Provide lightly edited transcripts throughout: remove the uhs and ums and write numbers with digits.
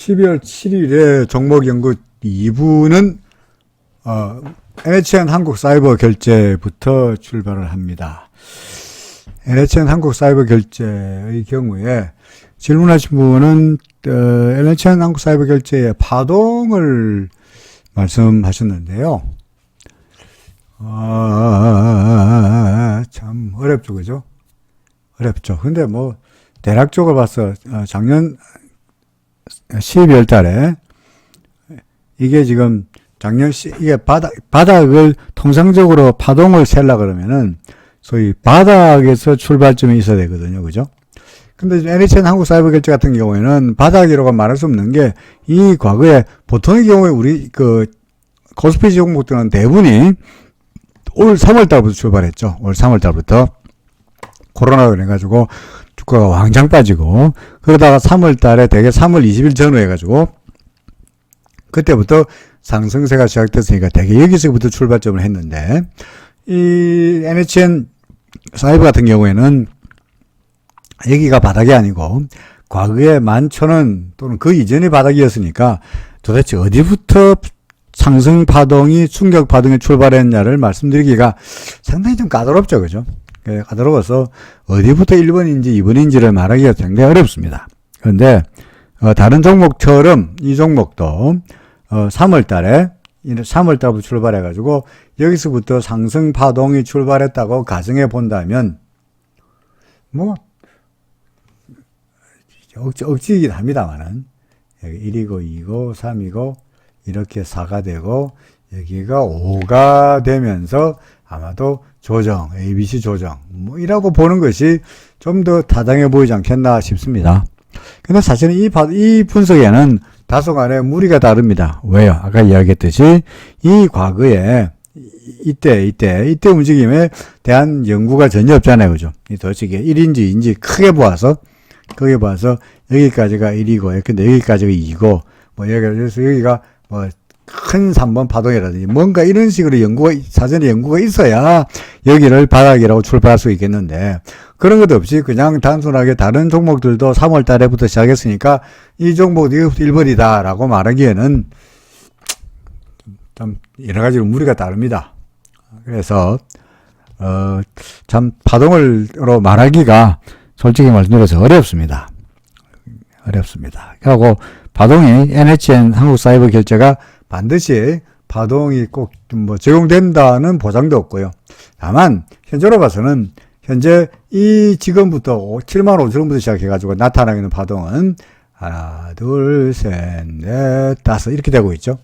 12월 7일에 종목연구 2부는 NHN 한국사이버 결제부터 출발을 합니다. NHN 한국사이버 결제의 경우에 질문하신 분은 NHN 한국사이버 결제의 파동을 말씀하셨는데요. 참 어렵죠, 그죠? 어렵죠. 근데 뭐 대략적으로 봐서 작년 12월 달에 이게 지금 이게 바닥을 통상적으로 파동을 세려 그러면은 소위 바닥에서 출발점이 있어야 되거든요. 그죠? 근데 NHN 한국사이버 결제 같은 경우에는 바닥이라고 말할 수 없는 게 이 과거에 보통의 경우에 우리 코스피 종목들은 대부분이 올 3월 달부터 출발했죠. 올 3월 달부터 코로나로 인해가지고 주가가 왕창 빠지고 그러다가 3월 달에 대개 3월 20일 전후 해가지고 그때부터 상승세가 시작됐으니까 대개 여기서부터 출발점을 했는데 이 NHN 사이버 같은 경우에는 여기가 바닥이 아니고 과거에 11,000원 또는 그 이전이 바닥이었으니까 도대체 어디부터 상승 파동이 충격 파동이 출발했냐를 말씀드리기가 상당히 좀 까다롭죠. 그죠? 까다로워서 어디부터 1번인지 2번인지를 말하기가 굉장히 어렵습니다. 그런데 다른 종목처럼 이 종목도 3월 달부터 출발해 가지고 여기서부터 상승 파동이 출발했다고 가정해 본다면 뭐 억지이긴 합니다만은 여기 1이고 2고 3이고 이렇게 4가 되고 여기가 5가 되면서 아마도 조정, ABC 조정 뭐 이라고 보는 것이 좀 더 타당해 보이지 않겠나 싶습니다. 근데 사실은 이 분석에는 다소간의 무리가 다릅니다. 왜요? 아까 이야기했듯이 이 과거에 이때 움직임에 대한 연구가 전혀 없잖아요. 그죠? 도대체 이게 1인지 2인지 크게 봐서 여기까지가 1이고 근데 여기까지가 2고 뭐 여기가 뭐 큰 3번 파동이라든지 뭔가 이런 식으로 사전에 연구가 있어야 여기를 바닥이라고 출발할 수 있겠는데 그런 것도 없이 그냥 단순하게 다른 종목들도 3월 달에부터 시작했으니까 이 종목도 1번이다 라고 말하기에는 좀 여러 가지로 무리가 따릅니다. 그래서 참 파동으로 말하기가 솔직히 말씀드려서 어렵습니다. 그리고 파동이 NHN 한국사이버 결제가 반드시 파동이 꼭 뭐 적용된다는 보장도 없고요. 다만 현재로 봐서는 현재 이 지금부터 75,000원부터 시작해가지고 나타나고 있는 파동은 하나, 둘, 셋, 넷, 다섯 이렇게 되고 있죠.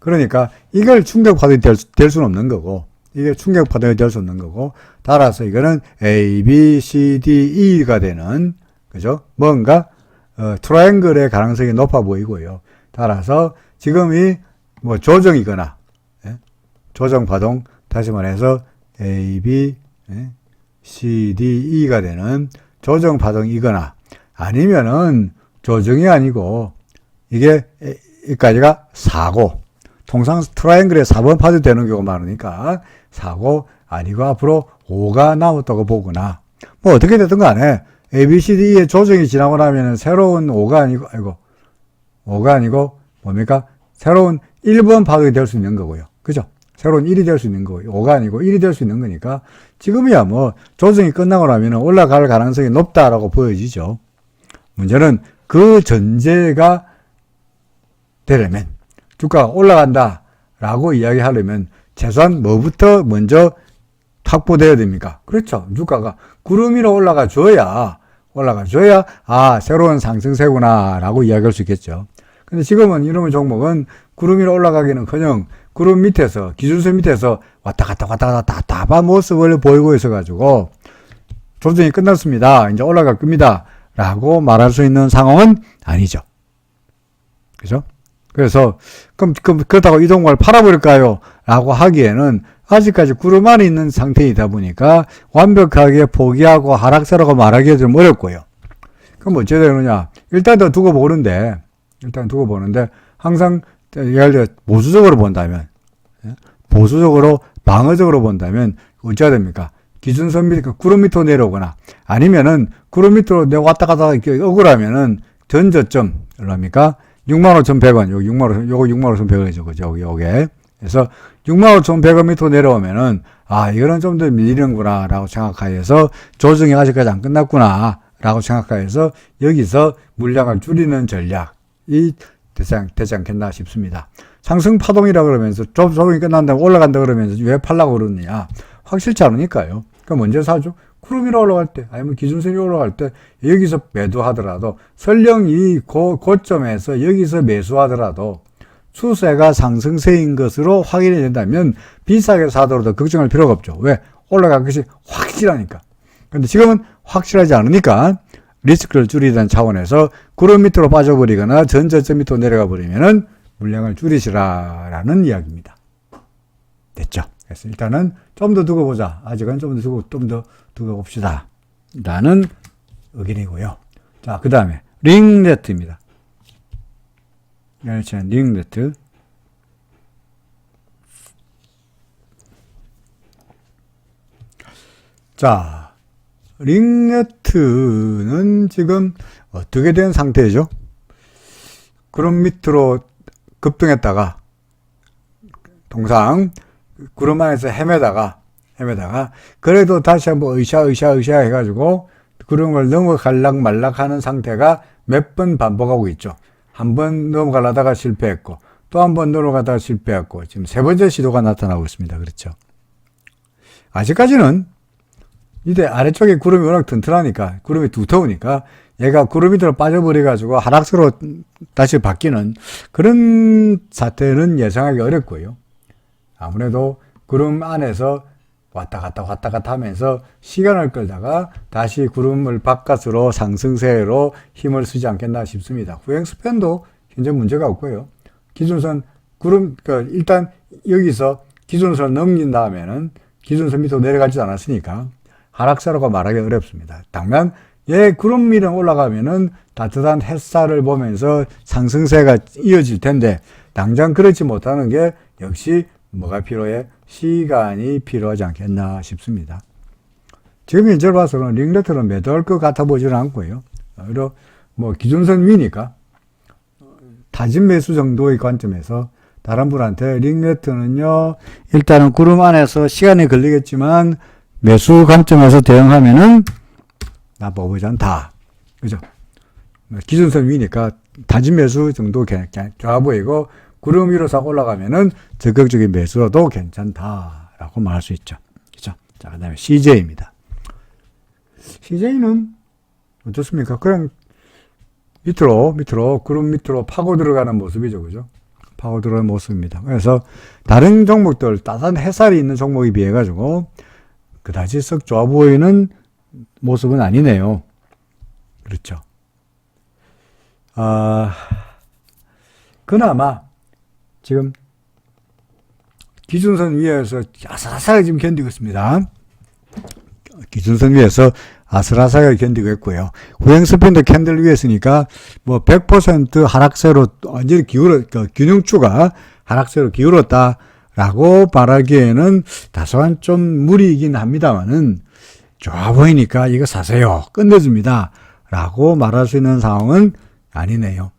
그러니까 이걸 충격 파동이 될 수는 없는 거고 이게 충격 파동이 될 수 없는 거고 따라서 이거는 A, B, C, D, E가 되는 그죠? 뭔가 트라이앵글의 가능성이 높아 보이고요. 따라서 지금이 뭐 조정이거나 조정 파동 다시 말해서 A, B, C, D, E가 되는 조정 파동이거나 아니면은 조정이 아니고 이게 여기까지가 4고 통상 트라이앵글에 4번 파도 되는 경우가 많으니까 4고 아니고 앞으로 5가 나왔다고 보거나 뭐 어떻게 됐든 간에 A, B, C, D의 조정이 지나고 나면은 새로운 5가 아니고 뭡니까? 새로운 1번 파동이 될 수 있는 거고요. 그죠? 새로운 1이 될 수 있는 거고요. 5가 아니고 1이 될 수 있는 거니까 지금이야 뭐 조정이 끝나고 나면 올라갈 가능성이 높다라고 보여지죠. 문제는 그 전제가 되려면 주가가 올라간다라고 이야기하려면 최소한 뭐부터 먼저 확보되어야 됩니까? 그렇죠. 주가가 구름 위로 올라가 줘야 새로운 상승세구나 라고 이야기할 수 있겠죠. 근데 지금은 이러면 종목은 구름 위로 올라가기는커녕 구름 밑에서 기준선 밑에서 왔다 갔다 답답한 모습을 보이고 있어가지고 조정이 끝났습니다. 이제 올라갈 겁니다. 라고 말할 수 있는 상황은 아니죠. 그죠? 그래서 그렇다고 이 종목을 팔아버릴까요? 라고 하기에는 아직까지 구름 안에 있는 상태이다 보니까 완벽하게 포기하고 하락세라고 말하기가 좀 어렵고요. 그럼 어찌 되느냐? 일단 두고 보는데 항상 예를 들어 보수적으로 본다면 방어적으로 본다면 어찌해야 됩니까? 기준선 밑 구름 밑으로 내려오거나 아니면은 구름 밑으로 내가 왔다 갔다 이렇게 억울하면은 전저점 얼마입니까? 65,100원, 요거 65,100원이죠. 그죠? 요게. 그래서 65,100원 밑으로 내려오면은, 아, 이거는 좀 더 밀리는구나, 라고 생각하여서 조정이 아직까지 안 끝났구나, 라고 생각하여서 여기서 물량을 줄이는 전략이 되지 않겠나 싶습니다. 상승 파동이라 그러면서 조정이 끝난다고 올라간다 그러면서 왜 팔라고 그러느냐. 확실치 않으니까요. 그럼 언제 사죠? 구름이 올라갈 때, 아니면 기준선이 올라갈 때, 여기서 매도하더라도, 설령 이 고점에서 여기서 매수하더라도, 추세가 상승세인 것으로 확인이 된다면, 비싸게 사더라도 걱정할 필요가 없죠. 왜? 올라간 것이 확실하니까. 근데 지금은 확실하지 않으니까, 리스크를 줄이자는 차원에서, 구름 밑으로 빠져버리거나, 전저점 밑으로 내려가 버리면은, 물량을 줄이시라라는 이야기입니다. 됐죠? 그래서 일단은 좀 더 두고 보자. 아직은 좀 더 두고 봅시다. 라는 의견이고요. 자, 그 다음에 링네트입니다. 링네트. 자, 링네트는 지금 어떻게 된 상태죠? 구름 밑으로 급등했다가 동상 구름 안에서 헤매다가 그래도 다시 한번 으쌰 해가지고 구름을 넘어갈락 말락 하는 상태가 몇 번 반복하고 있죠. 한 번 넘어가려다가 실패했고 또 한 번 넘어가다가 실패했고 지금 세 번째 시도가 나타나고 있습니다. 그렇죠. 아직까지는 이때 아래쪽에 구름이 워낙 튼튼하니까 구름이 두터우니까 얘가 구름 밑으로 빠져버려가지고 하락세로 다시 바뀌는 그런 사태는 예상하기 어렵고요. 아무래도 구름 안에서 왔다 갔다 하면서 시간을 끌다가 다시 구름을 바깥으로 상승세로 힘을 쓰지 않겠나 싶습니다. 후행 스팬도 현재 문제가 없고요. 기준선 일단 여기서 기준선을 넘긴 다음에는 기준선 밑으로 내려가지 않았으니까 하락세로가 말하기 어렵습니다. 당면 구름 위로 올라가면은 따뜻한 햇살을 보면서 상승세가 이어질 텐데 당장 그렇지 못하는 게 역시 뭐가 필요해? 시간이 필요하지 않겠나 싶습니다. 지금 현재 봐서는 링네트는 매도할 것 같아 보지는 않고요. 오히려 기준선 위니까 타진 매수 정도의 관점에서 다른 분한테 링네트는요, 일단은 구름 안에서 시간이 걸리겠지만 매수 관점에서 대응하면은 나빠보지 않다. 그죠? 기준선 위니까 타진 매수 정도 좋아 보이고 구름 위로 싹 올라가면은 적극적인 매수로도 괜찮다라고 말할 수 있죠. 그죠? 자, 그 다음에 CJ입니다. CJ는 어떻습니까? 그냥 밑으로 구름 밑으로 파고 들어가는 모습이죠. 그죠? 파고 들어가는 모습입니다. 그래서 다른 종목들, 따뜻한 햇살이 있는 종목에 비해 가지고 그다지 썩 좋아 보이는 모습은 아니네요. 그렇죠. 그나마 지금 기준선 위에서 아슬아슬하게 지금 견디고 있습니다. 기준선 위에서 아슬아슬하게 견디고 있고요. 후행 스팬도 캔들 위에 있으니까 100% 하락세로 완전히 균형추가 하락세로 기울었다라고 말하기에는 다소한 좀 무리이긴 합니다만은 좋아 보이니까 이거 사세요. 끝내줍니다. 라고 말할 수 있는 상황은 아니네요.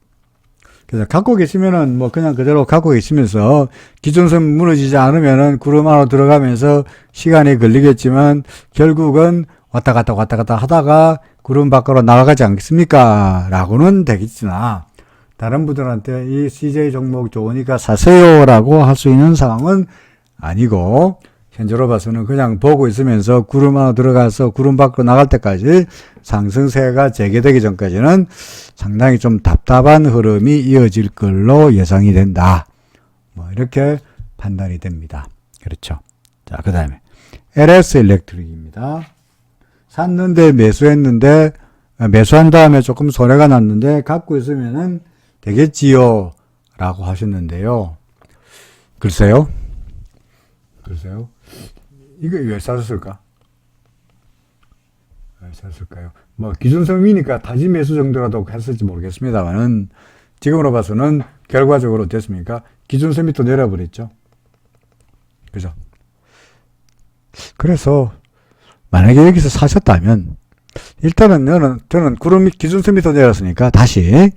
그래서 갖고 계시면은 그냥 그대로 갖고 계시면서 기준선 무너지지 않으면은 구름 안으로 들어가면서 시간이 걸리겠지만 결국은 왔다 갔다 하다가 구름 밖으로 나가지 않겠습니까? 라고는 되겠으나 다른 분들한테 이 CJ 종목 좋으니까 사세요라고 할 수 있는 상황은 아니고 현재로 봐서는 그냥 보고 있으면서 구름 안으로 들어가서 구름 밖으로 나갈 때까지 상승세가 재개되기 전까지는 상당히 좀 답답한 흐름이 이어질 걸로 예상이 된다. 이렇게 판단이 됩니다. 그렇죠. 자, 그 다음에 LS 일렉트릭입니다. 샀는데 매수했는데 매수한 다음에 조금 손해가 났는데 갖고 있으면은 되겠지요 라고 하셨는데요. 글쎄요. 이거 왜 샀을까? 왜 샀을까요? 기준선 위니까 타진 매수 정도라도 했을지 모르겠습니다만은 지금으로 봐서는 결과적으로 어땠습니까? 기준선 밑으로 내려버렸죠. 그죠? 그래서 만약에 여기서 사셨다면 일단은 저는 구름 밑 기준선 밑으로 내렸으니까 다시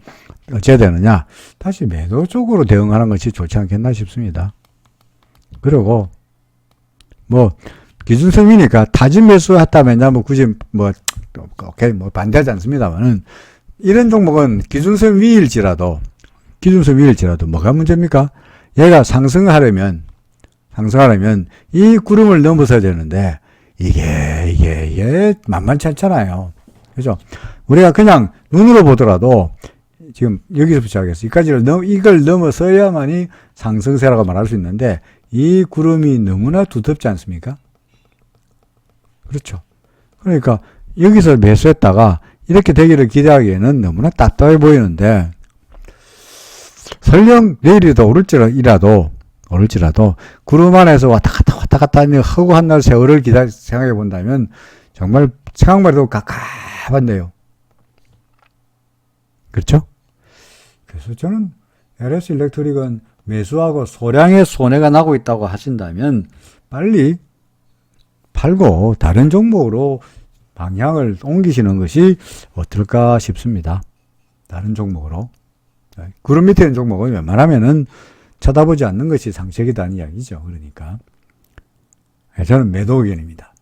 어찌해야 되느냐? 다시 매도 쪽으로 대응하는 것이 좋지 않겠나 싶습니다. 그리고 뭐 기준선이니까 타진 매수했다면야 뭐 굳이 오케이 반대하지 않습니다만은 이런 종목은 기준선 위일지라도 뭐가 문제입니까? 얘가 상승하려면 이 구름을 넘어서야 되는데 이게 만만치 않잖아요. 그죠? 우리가 그냥 눈으로 보더라도 지금 여기서부터 시작해서 이걸 넘어서야만이 상승세라고 말할 수 있는데 이 구름이 너무나 두텁지 않습니까? 그렇죠. 그러니까 여기서 매수했다가 이렇게 되기를 기대하기에는 너무나 답답해 보이는데 설령 내일이라도 오를지라도 구름 안에서 왔다 갔다 하는 허구한 날 세월을 생각해 본다면 정말 생각만 해도 갑갑한데요. 그렇죠? 그래서 저는 LS 일렉트릭은 매수하고 소량의 손해가 나고 있다고 하신다면 빨리 팔고 다른 종목으로 방향을 옮기시는 것이 어떨까 싶습니다. 다른 종목으로. 구름 밑에 있는 종목은 웬만하면은 쳐다보지 않는 것이 상책이다는 이야기죠. 그러니까. 저는 매도 의견입니다.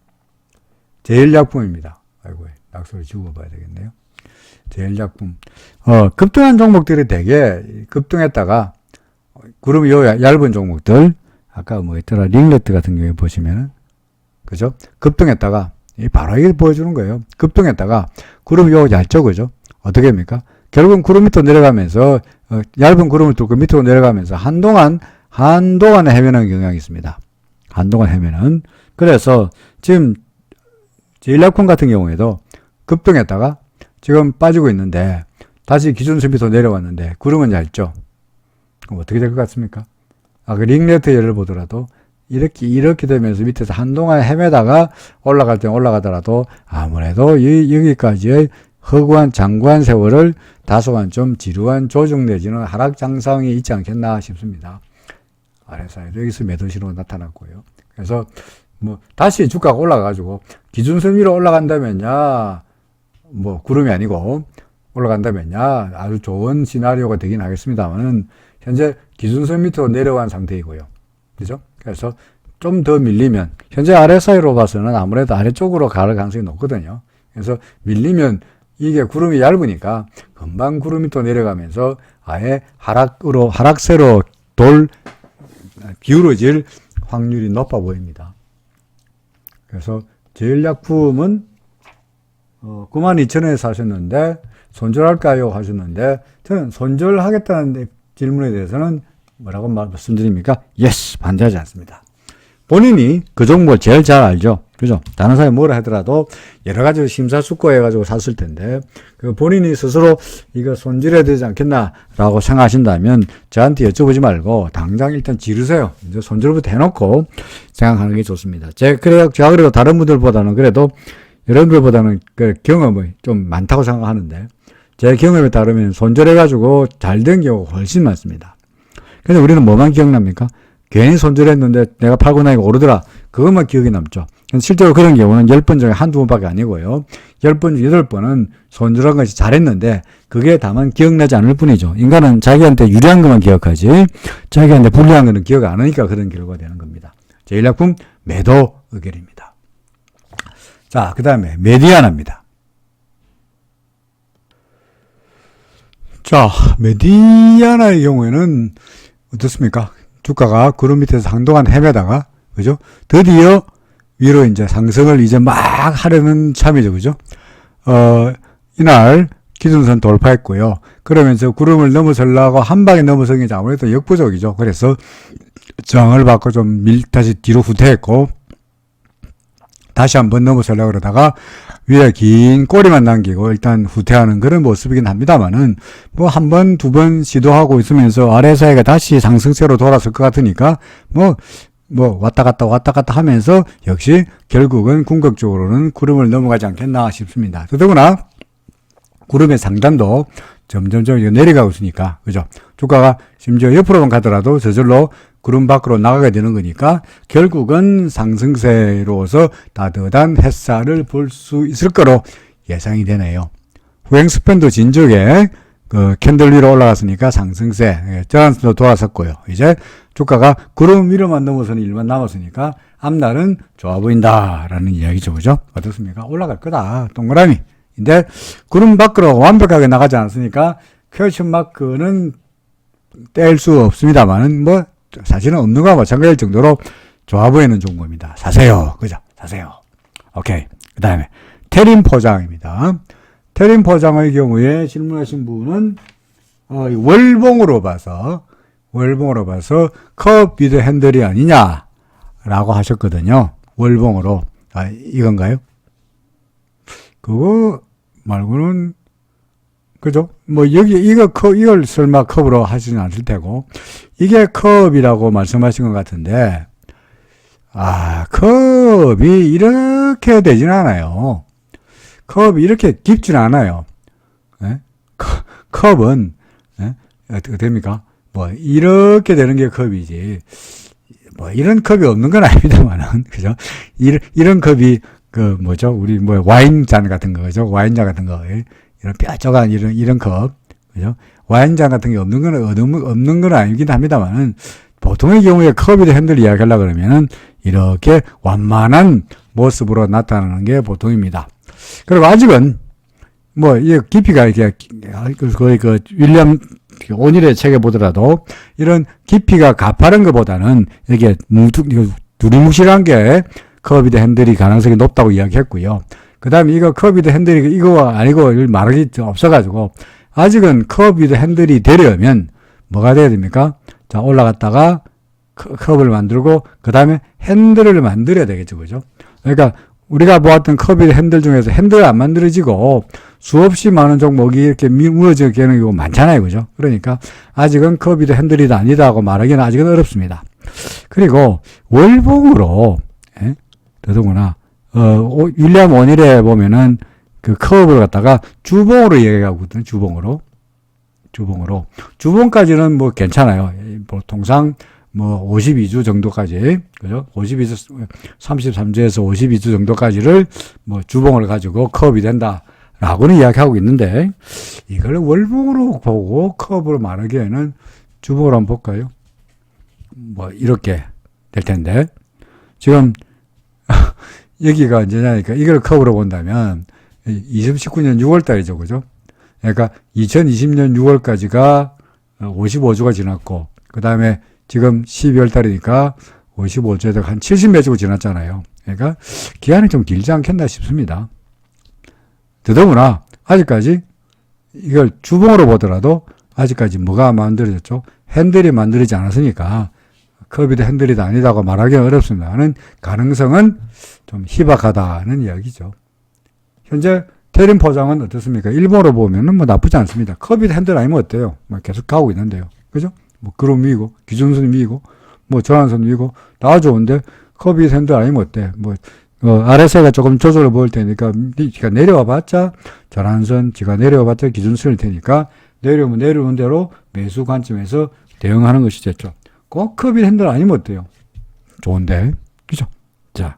제일약품입니다. 아이고, 낙서를 지워봐야 되겠네요. 제일약품. 급등한 종목들이 되게 급등했다가, 구름이 얇은 종목들, 아까 뭐 있더라, 링레트 같은 경우에 보시면은, 그죠? 급등했다가, 바로 이게 보여주는 거예요. 급등했다가, 구름이 얇죠, 그죠? 어떻게 합니까? 결국은 구름 밑으로 내려가면서, 얇은 구름을 뚫고 밑으로 내려가면서 한동안 헤매는 경향이 있습니다. 한동안 헤매는. 그래서 지금 제일약품 같은 경우에도 급등했다가 지금 빠지고 있는데 다시 기준선 밑으로 내려왔는데 구름은 얇죠. 그럼 어떻게 될 것 같습니까? 그 링레트 예를 보더라도 이렇게 되면서 밑에서 한동안 헤매다가 올라갈 때 올라가더라도 아무래도 여기까지의 허구한 장구한 세월을 다소간 좀 지루한 조정 내지는 하락 장상이 있지 않겠나 싶습니다. RSI도 여기서 매도 신호가 나타났고요. 그래서 뭐 다시 주가가 올라가가지고 기준선 위로 올라간다면야 뭐 구름이 아니고 올라간다면야 아주 좋은 시나리오가 되긴 하겠습니다만은 현재 기준선 밑으로 내려간 상태이고요. 그죠? 그래서 좀 더 밀리면 현재 RSI로 봐서는 아무래도 아래쪽으로 갈 가능성이 높거든요. 그래서 밀리면 이게 구름이 얇으니까 금방 구름이 또 내려가면서 아예 하락세로 기울어질 확률이 높아 보입니다. 그래서 제일약품은 92,000원에 사셨는데 손절할까요 하셨는데 저는 손절하겠다는 질문에 대해서는 뭐라고 말씀드립니까? 예스! 반대하지 않습니다. 본인이 그 종목을 제일 잘 알죠. 그죠? 다른 사람이 뭐라 하더라도 여러 가지 심사숙고해가지고 샀을 텐데, 본인이 스스로 이거 손질해야 되지 않겠나라고 생각하신다면 저한테 여쭤보지 말고 당장 일단 지르세요. 이제 손질부터 해놓고 생각하는 게 좋습니다. 제가 그래도 다른 분들보다는 그래도 여러분들보다는 그 경험이 좀 많다고 생각하는데, 제 경험에 따르면 손절해가지고 잘 된 경우가 훨씬 많습니다. 근데 우리는 뭐만 기억납니까? 괜히 손절했는데 내가 팔고 나니까 오르더라. 그것만 기억이 남죠. 실제로 그런 경우는 10번 중에 한두 번밖에 아니고요. 10번 중 8번은 손절한 것이 잘했는데 그게 다만 기억나지 않을 뿐이죠. 인간은 자기한테 유리한 것만 기억하지 자기한테 불리한 것은 기억 안 하니까 그런 결과가 되는 겁니다. 제일약품 매도 의견입니다. 자, 그 다음에 메디아나입니다. 자, 메디아나의 경우에는 어떻습니까? 주가가 구름 밑에서 한동안 헤매다가, 그죠? 드디어 위로 이제 상승을 이제 막 하려는 참이죠, 그죠? 이날 기준선 돌파했고요. 그러면서 구름을 넘어서려고 한 방에 넘어서는 게 아무래도 역부족이죠. 그래서 저항을 받고 좀 다시 뒤로 후퇴했고, 다시 한번 넘어서려고 그러다가 위에 긴 꼬리만 남기고 일단 후퇴하는 그런 모습이긴 합니다만은 뭐 한 번, 두 번 시도하고 있으면서 RSI가 다시 상승세로 돌아설 것 같으니까 뭐 왔다 갔다 하면서 역시 결국은 궁극적으로는 구름을 넘어가지 않겠나 싶습니다. 더더구나 구름의 상단도 점점 내려가고 있으니까, 그죠? 주가가 심지어 옆으로만 가더라도 저절로 구름 밖으로 나가게 되는 거니까 결국은 상승세로서 따뜻한 햇살을 볼 수 있을 거로 예상이 되네요. 후행 스팬도 진적에 그 캔들 위로 올라갔으니까 상승세, 예, 전환선도 돌아섰고요. 이제 주가가 구름 위로만 넘어서는 일만 남았으니까 앞날은 좋아 보인다라는 이야기죠. 그죠? 어떻습니까? 올라갈 거다. 동그라미. 근데 구름 밖으로 완벽하게 나가지 않았으니까 퀘스천 마크는 뗄 수 없습니다만은 뭐 사실은 없는 거와 마찬가지일 정도로 좋아 보이는 종목입니다. 사세요. 그죠? 사세요. 오케이. 그 다음에 테린 포장입니다. 테린 포장의 경우에 질문하신 분은 월봉으로 봐서 컵 위드 핸들이 아니냐라고 하셨거든요. 월봉으로. 아, 이건가요? 그거 말고는 그죠? 뭐 이걸 설마 컵으로 하시진 않을 테고 이게 컵이라고 말씀하신 것 같은데 컵이 이렇게 되진 않아요. 컵이 이렇게 깊진 않아요. 네? 컵은 어떻게 됩니까? 뭐 이렇게 되는 게 컵이지. 뭐 이런 컵이 없는 건 아닙니다만은 그죠? 이런 컵이 그 뭐죠? 우리 뭐 와인잔 같은 거죠? 와인잔 같은 거 이런 뾰족한 이런 컵 그죠? 와인잔 같은 게 없는 건 아니긴 합니다만은 보통의 경우에 컵이든 핸들 이야기하려고 그러면은 이렇게 완만한 모습으로 나타나는 게 보통입니다. 그리고 아직은 뭐 이 깊이가 이렇게 거의 그 윌리엄 오닐의 책에 보더라도 이런 깊이가 가파른 것보다는 이렇게 두리뭉실한 게 커비드 핸들이 가능성이 높다고 이야기했고요. 그 다음에 이거 커비드 핸들이 이거가 아니고 말하기 없어가지고 아직은 커비드 핸들이 되려면 뭐가 돼야 됩니까? 자, 올라갔다가 컵을 만들고 그 다음에 핸들을 만들어야 되겠죠. 그죠? 그러니까 우리가 보았던 커비드 핸들 중에서 핸들 안 만들어지고 수없이 많은 종목이 이렇게 무너지게 되는 경우가 많잖아요. 그죠? 그러니까 아직은 커비드 핸들이다 아니다 하고 말하기는 아직은 어렵습니다. 그리고 월봉으로 더더구나 윌리엄 오닐에 보면은 그 컵을 갖다가 주봉으로 얘기하거든요. 주봉까지는 뭐 괜찮아요. 보통상 뭐 52주 정도까지 그죠? 33주에서 52주 정도까지를 뭐 주봉을 가지고 컵이 된다라고는 이야기하고 있는데 이걸 월봉으로 보고 컵으로 말하기에는 주봉으로 한번 볼까요? 뭐 이렇게 될 텐데 지금 여기가 언제냐니까 이걸 컵으로 본다면 2019년 6월 달이죠. 그죠? 그러니까 2020년 6월까지가 55주가 지났고 그 다음에 지금 12월 달이니까 55주에서 한 70몇 주가 지났잖아요. 그러니까 기한이 좀 길지 않겠나 싶습니다. 더더구나 아직까지 이걸 주봉으로 보더라도 아직까지 뭐가 만들어졌죠? 핸들이 만들어지지 않았으니까 컵이다 핸들이다 아니다고 말하기는 어렵습니다만 가능성은 좀 희박하다는 이야기죠. 현재 테린 포장은 어떻습니까? 일본으로 보면은 뭐 나쁘지 않습니다. 컵이다 핸들 아니면 어때요? 뭐 계속 가고 있는데요. 그죠? 뭐 그룹 위고 기준선 위고 뭐 전환선 위고 다 좋은데 컵이다 핸들 아니면 어때? 뭐 RSI가 조금 조절을 보일 테니까 지가 내려와 봤자 전환선, 지가 내려와 봤자 기준선일 테니까 내려오면 내려오는 대로 매수 관점에서 대응하는 것이 됐죠. 꼭 컵이다 핸들 아니면 어때요? 좋은데 그죠? 자,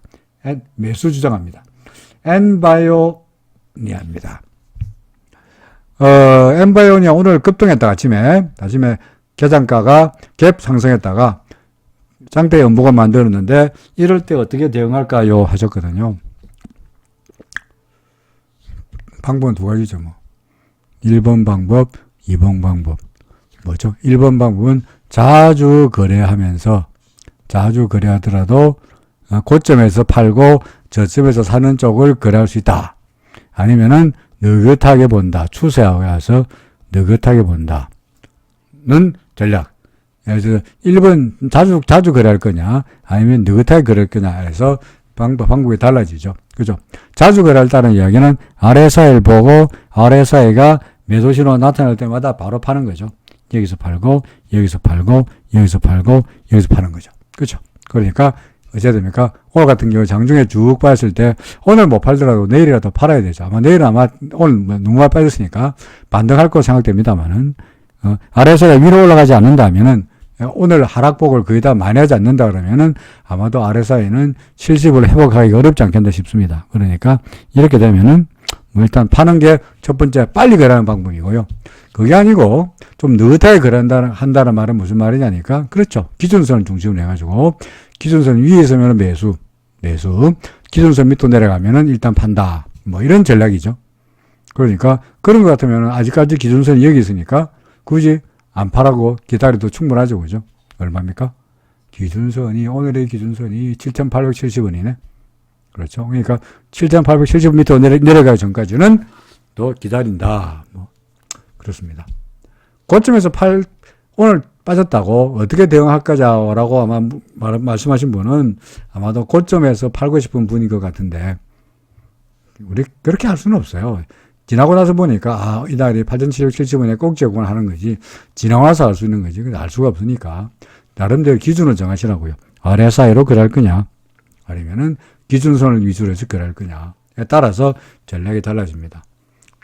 매수 주장합니다. 엔바이오니아입니다. 엔바이오니아 오늘 급등했다가 아침에 계장가가 갭 상승했다가 장대 연보가 만들었는데 이럴 때 어떻게 대응할까요? 하셨거든요. 방법은 두 가지죠. 뭐 1번 방법, 2번 방법. 뭐죠? 1번 방법은 자주 거래하더라도 고점에서 팔고 저점에서 사는 쪽을 거래할 수 있다. 아니면은 느긋하게 본다. 추세하고 와서 느긋하게 본다는 전략. 그래서 1번 자주 거래할 거냐 아니면 느긋하게 거래할 거냐 해서 방법이 달라지죠. 그죠? 자주 거래한다는 이야기는 RSI를 보고 RSI가 매도 신호 나타날 때마다 바로 파는 거죠. 여기서 팔고 여기서 팔고 여기서 팔고 여기서 파는 거죠. 그죠? 그러니까 어찌해야 됩니까? 오늘 같은 경우 장중에 쭉 빠졌을 때 오늘 못 팔더라도 내일이라도 팔아야 되죠. 내일은 오늘 너무 많이 빠졌으니까 반등할 거 생각됩니다만은 RSI가 위로 올라가지 않는다면은 오늘 하락폭을 거의 다 만회하지 않는다 그러면은 아마도 RSI는 70을 회복하기가 어렵지 않겠나 싶습니다. 그러니까 이렇게 되면은 뭐 일단 파는 게 첫 번째 빨리 거래하는 방법이고요. 그게 아니고 좀 느긋하게 한다는 말은 무슨 말이냐니까 그렇죠. 기준선을 중심으로 해가지고 기준선 위에 있으면 매수 기준선 밑으로 내려가면은 일단 판다. 뭐 이런 전략이죠. 그러니까 그런 것 같으면 아직까지 기준선이 여기 있으니까 굳이 안 팔라고 기다려도 충분하죠. 그죠? 얼마입니까? 기준선이 오늘의 기준선이 7,870원이네. 그렇죠. 그러니까 7,870원 밑으로 내려가기 전까지는 또 기다린다. 뭐 그렇습니다. 고점에서 오늘 빠졌다고 어떻게 대응할까라고 아마 말씀하신 분은 아마도 고점에서 팔고 싶은 분인 것 같은데 우리 그렇게 할 수는 없어요. 지나고 나서 보니까 이날이 8,770원에 꼭지구나 하는 거지 지나고 나서 알 수 있는 거지 알 수가 없으니까 나름대로 기준을 정하시라고요. RSI로 거래할 거냐 아니면은 기준선을 위주로 해서 거래할 거냐에 따라서 전략이 달라집니다.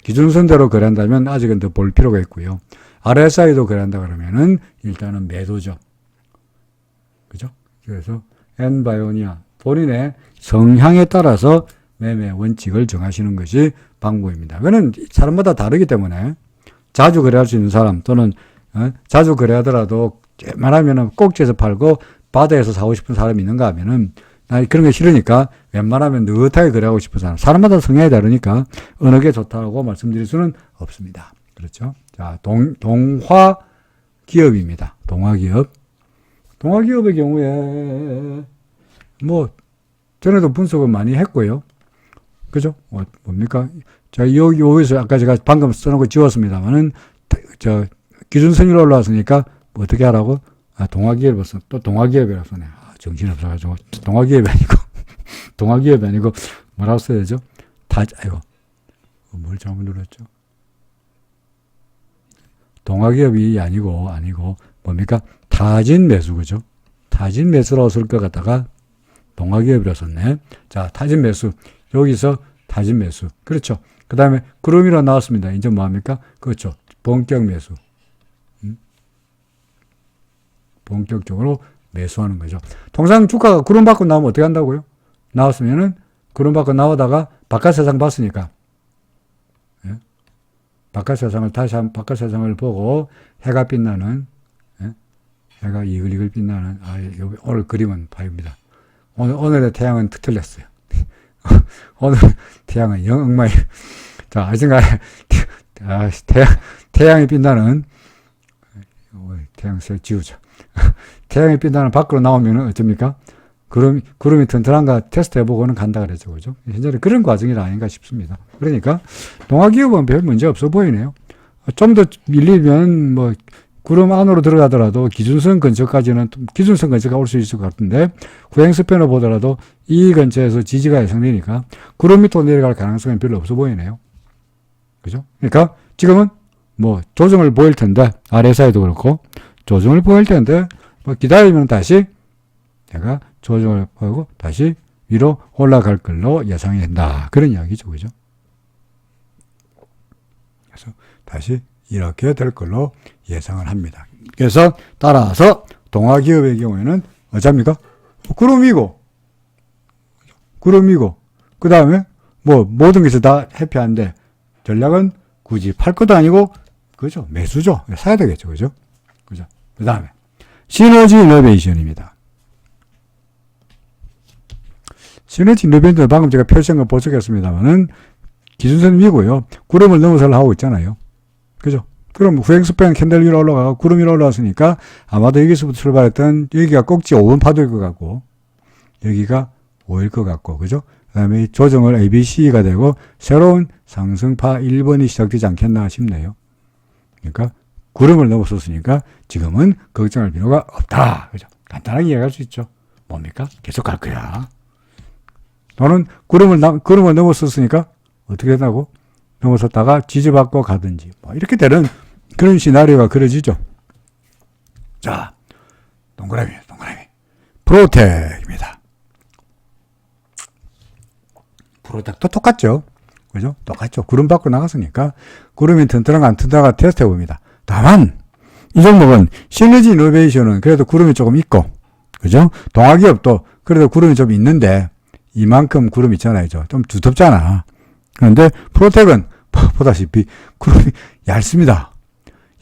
기준선대로 거래한다면 아직은 더 볼 필요가 있고요. RSI도 거래한다 그러면은 일단은 매도죠. 그죠? 그래서 엔바이오니아 본인의 성향에 따라서 매매 원칙을 정하시는 것이 방법입니다. 이거는 사람마다 다르기 때문에 자주 거래할 수 있는 사람 또는 자주 거래하더라도 웬만하면 꼭지에서 팔고 바다에서 사고 싶은 사람이 있는가 하면은 나 그런 게 싫으니까 웬만하면 느긋하게 거래하고 싶은 사람마다 성향이 다르니까 어느 게 좋다고 말씀드릴 수는 없습니다. 그렇죠? 자, 동화 기업입니다. 동화기업. 동화기업의 경우에 뭐 전에도 분석을 많이 했고요. 그죠? 뭡니까? 자, 여기서 아까 제가 방금 써놓은 거 지웠습니다만은 기준선이 올라왔으니까 뭐 어떻게 하라고? 동화기업을 써. 또 동화기업이라고 써네. 정신없어가지고 동화기업이 아니고 뭐라고 써야 되죠? 뭘 잘못 눌렀죠? 동화기업이 아니고 뭡니까? 타진 매수 그죠? 타진 매수라고 쓸 것 같다가 동화기업이라고 썼네. 자, 타진 매수 여기서 타진 매수 그렇죠. 그 다음에 구름이라 나왔습니다. 이제 뭐합니까? 그렇죠. 본격 매수 본격적으로 매수하는 거죠. 통상 주가가 구름 밖으로 나오면 어떻게 한다고요? 나왔으면은 구름 밖으로 나오다가 바깥 세상 봤으니까 바깥 세상을 다시 한번 바깥 세상을 보고 해가 빛나는 해가 이글이글 빛나는 오늘 그림은 바입니다. 오늘의 태양은 틀렸어요. 오늘 태양은 엉망이 자 하여튼간에 태양이 빛나는 태양 셀 지우죠. 태양이 빛나는 밖으로 나오면은 어쩝니까? 구름이 튼튼한가 테스트 해보고는 간다 그랬죠. 그죠? 현재는 그런 과정이 아닌가 싶습니다. 그러니까, 동화기업은 별 문제 없어 보이네요. 좀 더 밀리면, 뭐, 구름 안으로 들어가더라도 기준선 근처가 올 수 있을 것 같은데, 후행 스팬을 보더라도 이 근처에서 지지가 예상되니까, 구름 밑으로 내려갈 가능성은 별로 없어 보이네요. 그죠? 그러니까, 지금은 뭐, 조정을 보일 텐데, RSI도 그렇고, 조정을 보일 텐데, 뭐, 기다리면 다시, 내가 조정을 보이고 다시 위로 올라갈 걸로 예상이 된다. 그런 이야기죠. 그죠? 그래서 다시 이렇게 될 걸로 예상을 합니다. 그래서 따라서 동화기업의 경우에는 어쩝니까? 구름이고 그 다음에 뭐 모든 것이 다 해피한데 전략은 굳이 팔 것도 아니고 그죠? 매수죠. 사야 되겠죠. 그죠? 그죠? 그 다음에 시너지 이노베이션입니다. 시너지 이노베이션은 방금 제가 표시한 거 보셨겠습니다만은 기준선 위고요. 구름을 넘어서 하고 있잖아요. 그죠? 그럼 후행 스팬 캔들 위로 올라가고 구름 위로 올라왔으니까 아마도 여기서부터 출발했던 여기가 꼭지 5번 파도일 것 같고 여기가 5일 것 같고 그죠? 그 다음에 조정을 ABC가 되고 새로운 상승파 1번이 시작되지 않겠나 싶네요. 그러니까 구름을 넘어섰으니까 지금은 걱정할 필요가 없다. 그죠? 간단하게 이해할 수 있죠. 뭡니까? 계속 갈 거야. 너는 구름을 넘어섰으니까 어떻게 된다고? 넘어섰다가 지지받고 가든지 뭐 이렇게 되는 그런 시나리오가 그려지죠. 자, 동그라미 프로텍입니다. 프로텍도 똑같죠. 그죠? 똑같죠. 구름 밖으로 나갔으니까 구름이 튼튼한가 안 튼튼한가 테스트 해봅니다. 다만 이 종목은 시너지 이노베이션은 그래도 구름이 조금 있고 그죠? 동화기업도 그래도 구름이 좀 있는데 이만큼 구름 있잖아요. 좀 두텁잖아. 그런데 프로텍은 보다시피 구름이 얇습니다.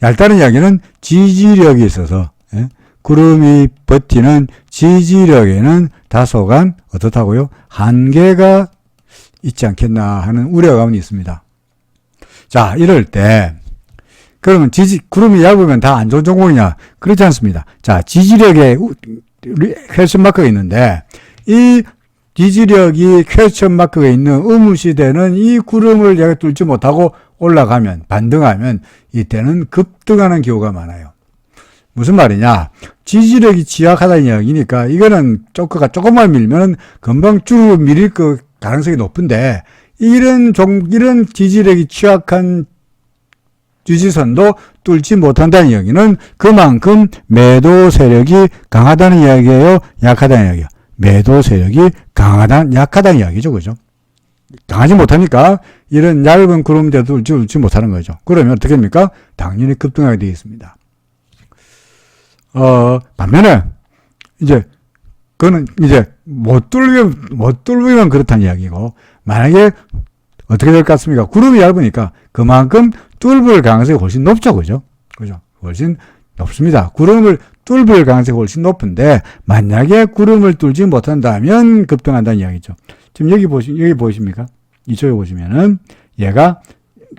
얇다는 이야기는 지지력이 있어서, 예? 구름이 버티는 지지력에는 다소간 어떻다고요? 한계가 있지 않겠나 하는 우려감이 있습니다. 자, 이럴 때 그러면 구름이 얇으면 다 안 좋은 종목이냐? 그렇지 않습니다. 자, 지지력에 퀘스천 마크가 있는데 이 지지력이 퀘스천 마크가 있는 의문시대는 이 구름을 얘가 뚫지 못하고 올라가면, 반등하면 이때는 급등하는 경우가 많아요. 무슨 말이냐? 지지력이 취약하다는 이야기니까 이거는 쪼크가 조금만 밀면 금방 쭉 밀릴 그 가능성이 높은데 이런 지지력이 취약한 지지선도 뚫지 못한다는 이야기는 그만큼 매도 세력이 강하다는 이야기예요? 약하다는 이야기예요? 매도 세력이 약하다는 이야기죠. 그죠? 강하지 못하니까 이런 얇은 구름대도 뚫지 못하는 거죠. 그러면 어떻게 됩니까? 당연히 급등하게 되겠습니다. 반면에, 그거는 못 뚫으면 그렇다는 이야기고, 만약에 어떻게 될 것 같습니까? 구름이 얇으니까 그만큼 뚫을 가능성이 훨씬 높죠. 그죠? 훨씬 높습니다. 구름을 뚫을 가능성이 훨씬 높은데, 만약에 구름을 뚫지 못한다면 급등한다는 이야기죠. 지금 여기 보이십니까? 이쪽에 보시면은, 얘가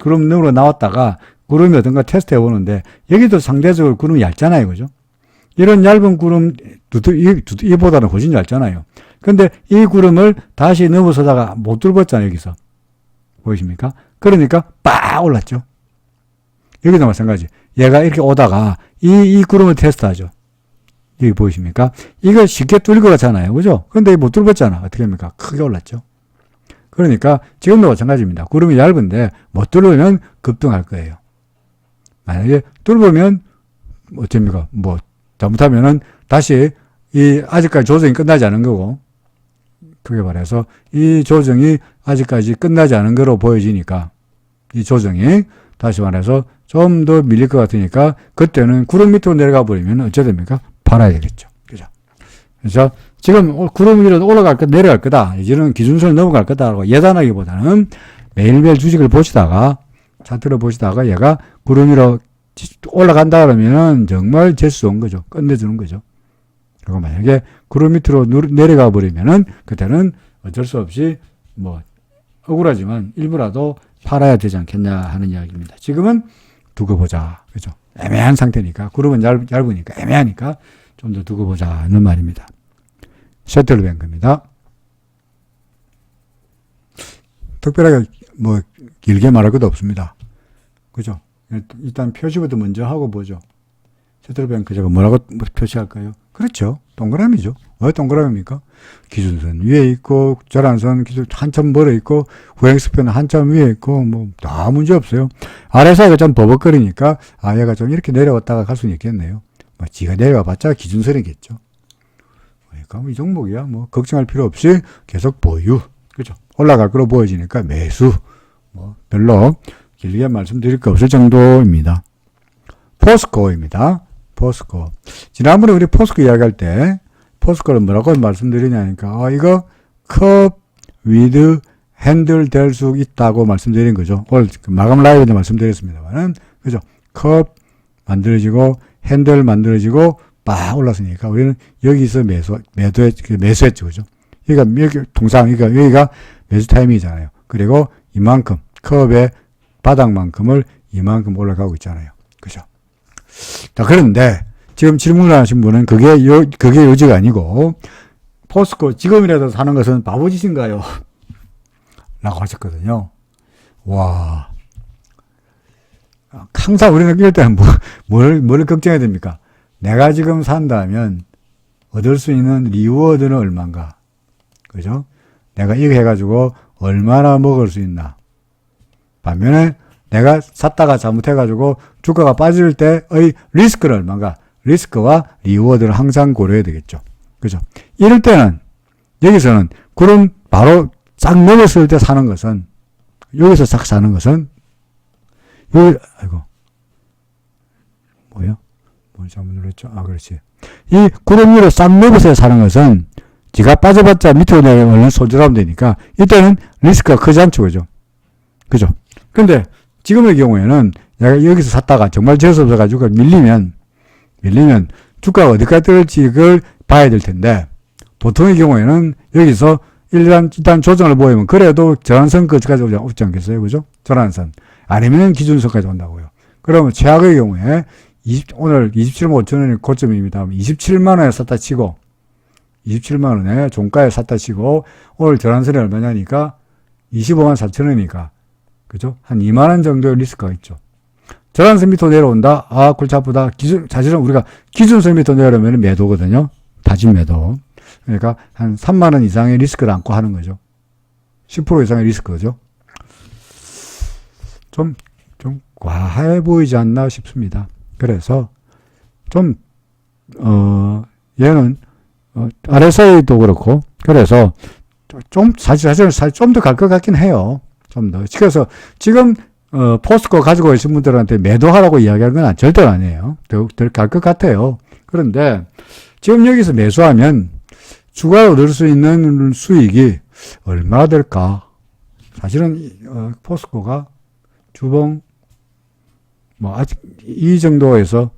구름으로 나왔다가 구름이 어떤가 테스트 해보는데, 여기도 상대적으로 구름이 얇잖아요. 그죠? 이런 얇은 구름, 이보다는 훨씬 얇잖아요. 근데 이 구름을 다시 넘어서다가 못 뚫었잖아요, 여기서. 보이십니까? 그러니까 빡 올랐죠. 여기도 마찬가지. 얘가 이렇게 오다가 이 구름을 테스트하죠. 여기 보이십니까? 이거 쉽게 뚫릴 것 같잖아요. 그죠? 근데 못 뚫었잖아. 어떻게 합니까? 크게 올랐죠. 그러니까 지금도 마찬가지입니다. 구름이 얇은데 못 뚫으면 급등할 거예요. 만약에 뚫으면 어쩝니까? 잘못하면은 다시 아직까지 조정이 끝나지 않은 거고, 크게 말해서 이 조정이 아직까지 끝나지 않은 거로 보여지니까 이 조정이 다시 말해서 좀 더 밀릴 것 같으니까 그때는 구름 밑으로 내려가 버리면 어찌 됩니까? 팔아야 되겠죠. 그죠? 그래서 지금 구름 위로 올라갈 거다, 내려갈 거다, 이제는 기준선을 넘어갈 거다라고 예단하기보다는 매일매일 주식을 보시다가, 차트를 보시다가 얘가 구름 위로 올라간다 그러면은 정말 재수 좋은 거죠. 끝내주는 거죠. 그리고 만약에 구름 밑으로 내려가 버리면은 그때는 어쩔 수 없이 억울하지만 일부라도 팔아야 되지 않겠냐 하는 이야기입니다. 지금은 두고 보자. 그죠? 애매한 상태니까, 구름은 얇으니까, 애매하니까 좀 더 두고 보자는 말입니다. 셔틀뱅크입니다. 특별하게 길게 말할 것도 없습니다. 그죠? 일단 표시부터 먼저 하고 보죠. 셔틀뱅크 제가 뭐라고 표시할까요? 그렇죠. 동그라미죠. 왜 동그라미입니까? 기준선 위에 있고, 절한선 한참 멀어 있고, 후행스표는 한참 위에 있고, 다 문제 없어요. 아래 사이가 좀 버벅거리니까, 얘가 좀 이렇게 내려왔다가 갈 수는 있겠네요. 지가 내려와 봤자 기준선이겠죠. 그러니까 이 종목이야. 걱정할 필요 없이 계속 보유. 그죠? 올라갈 거로 보여지니까 매수. 별로 길게 말씀드릴 거 없을 정도입니다. 포스코입니다. 포스코. 지난번에 우리 포스코 이야기할 때 포스코를 뭐라고 말씀드리냐니까 이거 컵 위드 핸들 될 수 있다고 말씀드린 거죠. 오늘 마감 라이브 때 말씀드렸습니다만은 그죠? 컵 만들어지고 핸들 만들어지고 빡 올랐으니까 우리는 여기서 매수했죠. 그죠? 여기 통상 여기가 매수 타이밍이잖아요. 그리고 이만큼 컵의 바닥만큼을 이만큼 올라가고 있잖아요. 그죠? 자, 그런데 지금 질문을 하신 분은 그게 요지가 아니고 포스코 지금이라도 사는 것은 바보짓인가요? 라고 하셨거든요. 와. 항상 우리는 이럴 때는 뭘 걱정해야 됩니까? 내가 지금 산다면 얻을 수 있는 리워드는 얼마인가? 그죠? 내가 이거 해가지고 얼마나 먹을 수 있나? 반면에 내가 샀다가 잘못해가지고 주가가 빠질 때의 리스크는 얼마인가? 리스크와 리워드를 항상 고려해야 되겠죠. 그죠? 이럴 때는, 여기서는, 구름 바로 싹 넘었을 때 사는 것은, 여기서 싹 사는 것은, 뭘 잘못 눌렀죠? 그렇지. 이 구름 위로 싹 넘어서 사는 것은, 지가 빠져봤자 밑으로 내려오면 손절하면 되니까, 이때는 리스크가 크지 않죠. 그죠? 그죠? 근데 지금의 경우에는 내가 여기서 샀다가 정말 재수 없어가지고 밀리면 주가가 어디까지 떨어질지 그걸 봐야 될 텐데, 보통의 경우에는 여기서 일단 조정을 보이면 그래도 전환선까지 오지 않겠어요? 그죠? 전환선. 아니면 기준선까지 온다고요. 그러면 최악의 경우에 오늘 27만 5천 원이 고점입니다. 27만 원에 샀다 치고 27만 원에 종가에 샀다 치고 오늘 전환선이 얼마냐니까 25만 4천 원이니까 그죠? 한 2만 원 정도의 리스크가 있죠. 전환선 밑으로 내려온다. 아, 골치 아프다. 사실은 우리가 기준선 밑으로 내려오면 매도거든요. 다진 매도. 그러니까 한 3만 원 이상의 리스크를 안고 하는 거죠. 10% 이상의 리스크죠. 좀 과해 보이지 않나 싶습니다. 그래서 얘는 RSI도 그렇고, 그래서 사실 좀 더 갈 것 같긴 해요. 좀 더. 그래서 지금 포스코 가지고 계신 분들한테 매도하라고 이야기하는 건 절대 아니에요. 더 갈 것 같아요. 그런데 지금 여기서 매수하면 추가로 얻을 수 있는 수익이 얼마나 될까? 사실은 포스코가 주봉 아직 이 정도에서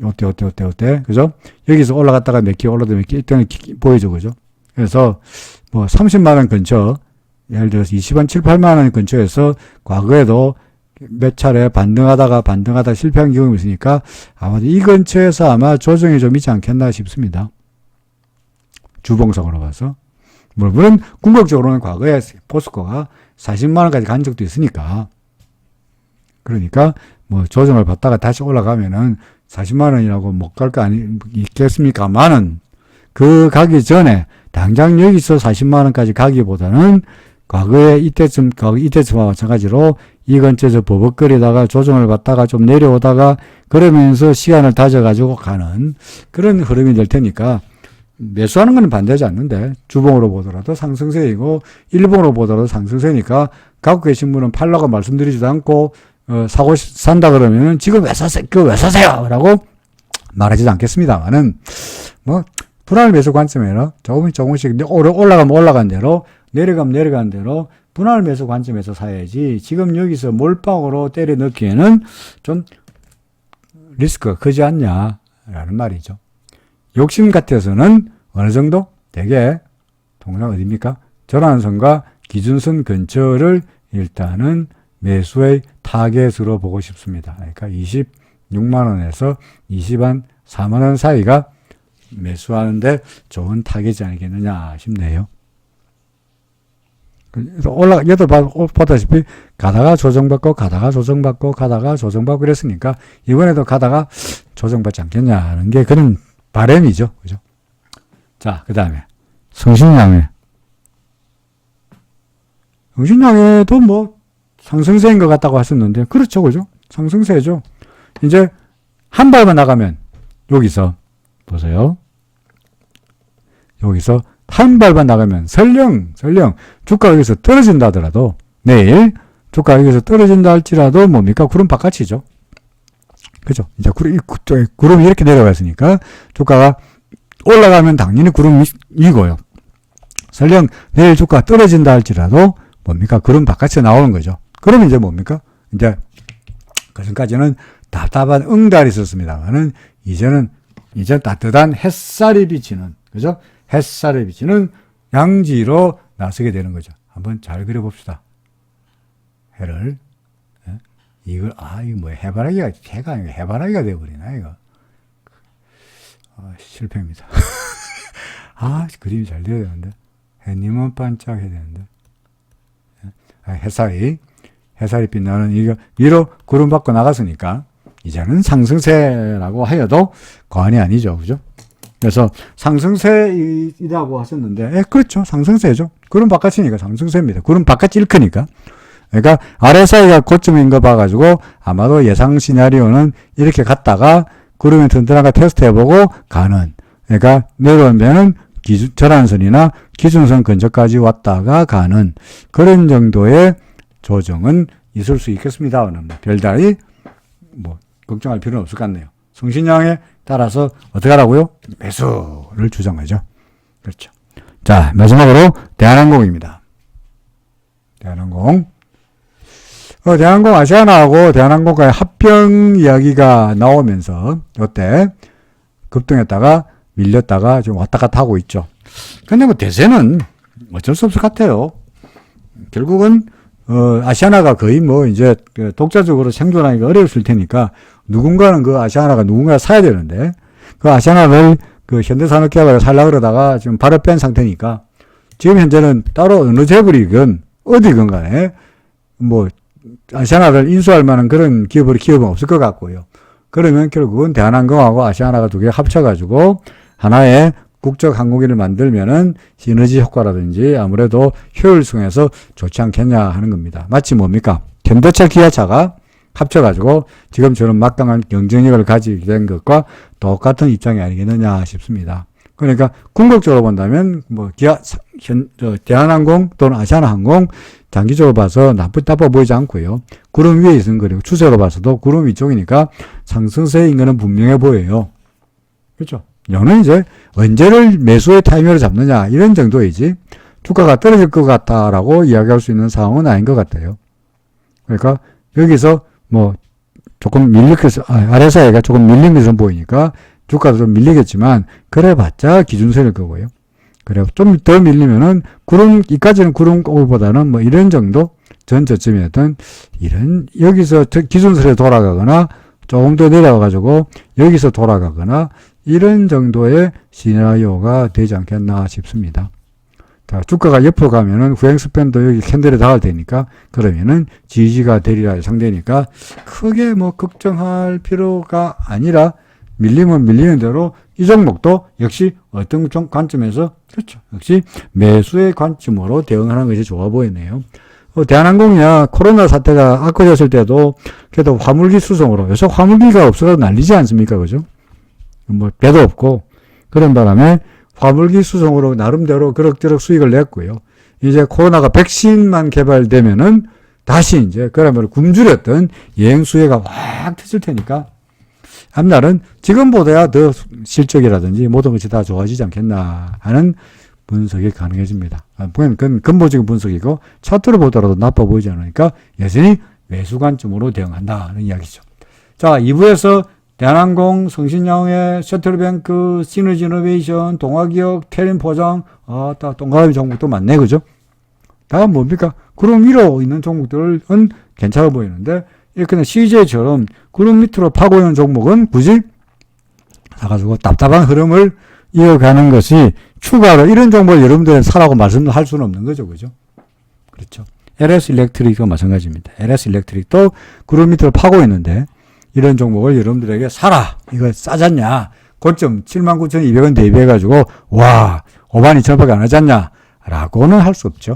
어때 그죠? 여기서 올라갔다가 몇 개 올라도 몇 개 일단 보이죠, 그죠? 그래서 30만 원 근처, 예를 들어서 20만 7, 8만 원 근처에서 과거에도 몇 차례 반등하다가 실패한 경험이 있으니까 아마도 이 근처에서 아마 조정이 좀 있지 않겠나 싶습니다. 주봉상으로 봐서. 물론 궁극적으로는 과거에 포스코가 40만 원까지 간 적도 있으니까, 그러니까 조정을 받다가 다시 올라가면은 40만 원이라고 못 갈 거 있겠습니까만은, 그 가기 전에 당장 여기서 40만 원까지 가기보다는 과거에 이때쯤과 마찬가지로 이 근처에서 버벅거리다가 조정을 받다가 좀 내려오다가 그러면서 시간을 다져가지고 가는 그런 흐름이 될 테니까, 매수하는 건 반대하지 않는데 주봉으로 보더라도 상승세이고 일봉으로 보더라도 상승세니까 갖고 계신 분은 팔라고 말씀드리지도 않고 산다 그러면은 지금 왜 사세요? 라고 말하지도 않겠습니다만은 분할 매수 관점에서 조금씩 올라가면 올라간 대로 내려가면 대로 분할 매수 관점에서 사야지, 지금 여기서 몰빵으로 때려 넣기에는 좀 리스크가 크지 않냐라는 말이죠. 욕심 같아서는 어느 정도 되게 통상 어디입니까? 전환선과 기준선 근처를 일단은 매수의 타겟으로 보고 싶습니다. 그러니까 26만 원에서 24만 원 사이가 매수하는데 좋은 타겟이 아니겠느냐 싶네요. 그래서 얘도 보다시피 가다가 조정받고 그랬으니까 이번에도 가다가 조정받지 않겠냐는 게 그런 바람이죠. 그죠? 자, 그 다음에 성신양회. 성신양회도 상승세인 것 같다고 하셨는데, 그렇죠. 그죠? 상승세죠. 이제 한 발만 나가면 여기서 보세요. 여기서 한 발만 나가면 설령 주가가 여기서 떨어진다 하더라도, 내일 주가가 여기서 떨어진다 할지라도 뭡니까? 구름 바깥이죠. 그죠? 이제 구름이 이렇게 내려갔으니까 주가가 올라가면 당연히 구름 이고요. 설령 내일 주가가 떨어진다 할지라도 뭡니까? 구름 바깥에 나오는 거죠. 그러면 이제 뭡니까? 이제 그 전까지는 답답한 응달이 있었습니다만은 이제 따뜻한 햇살이 비치는, 그죠? 햇살이 비치는 양지로 나서게 되는 거죠. 한번 잘 그려봅시다. 해를. 이거 해가 아니고 해바라기가 되어버리나, 이거. 실패입니다. 그림이 잘 되어야 되는데. 해님은 반짝해야 되는데. 햇살이 빛나는, 이거 위로 구름 받고 나갔으니까, 이제는 상승세라고 하여도 과언이 아니죠. 그죠? 그래서 상승세이라고 하셨는데, 그렇죠. 상승세죠. 구름 바깥이니까 상승세입니다. 구름 바깥이 일크니까. 그러니까 RSI가 고점인 거 봐가지고 아마도 예상 시나리오는 이렇게 갔다가 구름이 튼튼한가 테스트 해보고 가는, 그러니까 내려오면은 전환선이나 기준선 근처까지 왔다가 가는 그런 정도의 조정은 있을 수 있겠습니다. 별다리 걱정할 필요는 없을 것 같네요. 성신양에 따라서 어떻게 하라고요? 매수를 주장하죠. 그렇죠. 자, 마지막으로 대한항공입니다. 대한항공. 대한항공 아시아나하고 대한항공과의 합병 이야기가 나오면서 이때 급등했다가 밀렸다가 좀 왔다 갔다 하고 있죠. 근데 뭐 대세는 어쩔 수 없을 것 같아요. 결국은 아시아나가 거의 뭐 이제 독자적으로 생존하기가 어려웠을 테니까 누군가는 그 아시아나가 누군가 사야 되는데 그 아시아나를 그 현대산업개발을 살려고 그러다가 지금 발을 뺀 상태니까 지금 현재는 따로 어느 재벌이건 어디건 간에 뭐 아시아나를 인수할 만한 그런 기업은 없을 것 같고요. 그러면 결국은 대한항공하고 아시아나가 두 개 합쳐가지고 하나의 국적 항공기를 만들면은 시너지 효과라든지 아무래도 효율성에서 좋지 않겠냐 하는 겁니다. 마치 뭡니까? 현대차 기아차가 합쳐가지고 지금처럼 막강한 경쟁력을 가지게 된 것과 똑같은 입장이 아니겠느냐 싶습니다. 그러니까 궁극적으로 본다면 뭐 대한항공 또는 아시아나항공 장기적으로 봐서 나빠 보이지 않고요. 구름 위에 있는 거리고 추세로 봐서도 구름 위쪽이니까 상승세인 거는 분명해 보여요. 그렇죠? 여는 이제 언제를 매수의 타이밍을 잡느냐 이런 정도이지 주가가 떨어질 것 같다라고 이야기할 수 있는 상황은 아닌 것 같아요. 그러니까 여기서 뭐 조금 아래사이가 조금 밀린 것은 보이니까 주가도 좀 밀리겠지만 그래봤자 기준선일 거고요. 그래 좀 더 밀리면은 이까지는 구름꼴보다는 뭐 이런 정도 전 저점이었던 이런 여기서 기준선에 돌아가거나 조금 더 내려가가지고 여기서 돌아가거나 이런 정도의 시나리오가 되지 않겠나 싶습니다. 자, 주가가 옆으로 가면은 후행스팬도 여기 캔들에 닿을 테니까 그러면은 지지가 되리라 상대니까 크게 뭐 걱정할 필요가 아니라 밀리면 밀리는 대로 이 종목도 역시 어떤 관점에서 그렇죠. 역시 매수의 관점으로 대응하는 것이 좋아 보이네요. 대한항공이야 코로나 사태가 악화됐을 때도 그래도 화물기 수송으로 요새 화물기가 없어서 난리지 않습니까? 그죠? 뭐 배도 없고 그런 바람에 화물기 수송으로 나름대로 그럭저럭 수익을 냈고요. 이제 코로나가 백신만 개발되면은 다시 이제 그야말로 굶주렸던 여행 수혜가 확 터질 테니까 앞날은 지금보다야 더 실적이라든지 모든 것이 다 좋아지지 않겠나 하는 분석이 가능해집니다. 그건 근본적인 분석이고 차트로 보더라도 나빠 보이지 않으니까 여전히 매수 관점으로 대응한다는 이야기죠. 자, 2부에서 대한항공, 성신양의 셔틀뱅크, 시너지이노베이션, 동아기업, 테린포장, 동가미 종목도 많네, 그죠? 다음 뭡니까? 구름 위로 있는 종목들은 괜찮아 보이는데, 이렇게 CJ처럼 구름 밑으로 파고 있는 종목은 굳이 사가지고 답답한 흐름을 이어가는 것이 추가로 이런 종목을 여러분들 사라고 말씀할 수는 없는 거죠, 그죠? 그렇죠. LS 일렉트릭과 마찬가지입니다. LS 일렉트릭도 구름 밑으로 파고 있는데, 이런 종목을 여러분들에게 사라. 이거 싸졌냐. 고점 79,200원 대비해가지고, 와, 52,000원밖에 안 하잖냐. 라고는 할 수 없죠.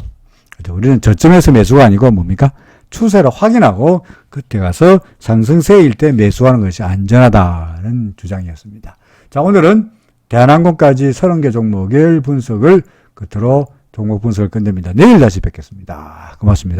우리는 저점에서 매수가 아니고 뭡니까? 추세를 확인하고 그때 가서 상승세일 때 매수하는 것이 안전하다는 주장이었습니다. 자, 오늘은 대한항공까지 30개 종목의 분석을 끝으로 종목 분석을 끝냅니다. 내일 다시 뵙겠습니다. 고맙습니다.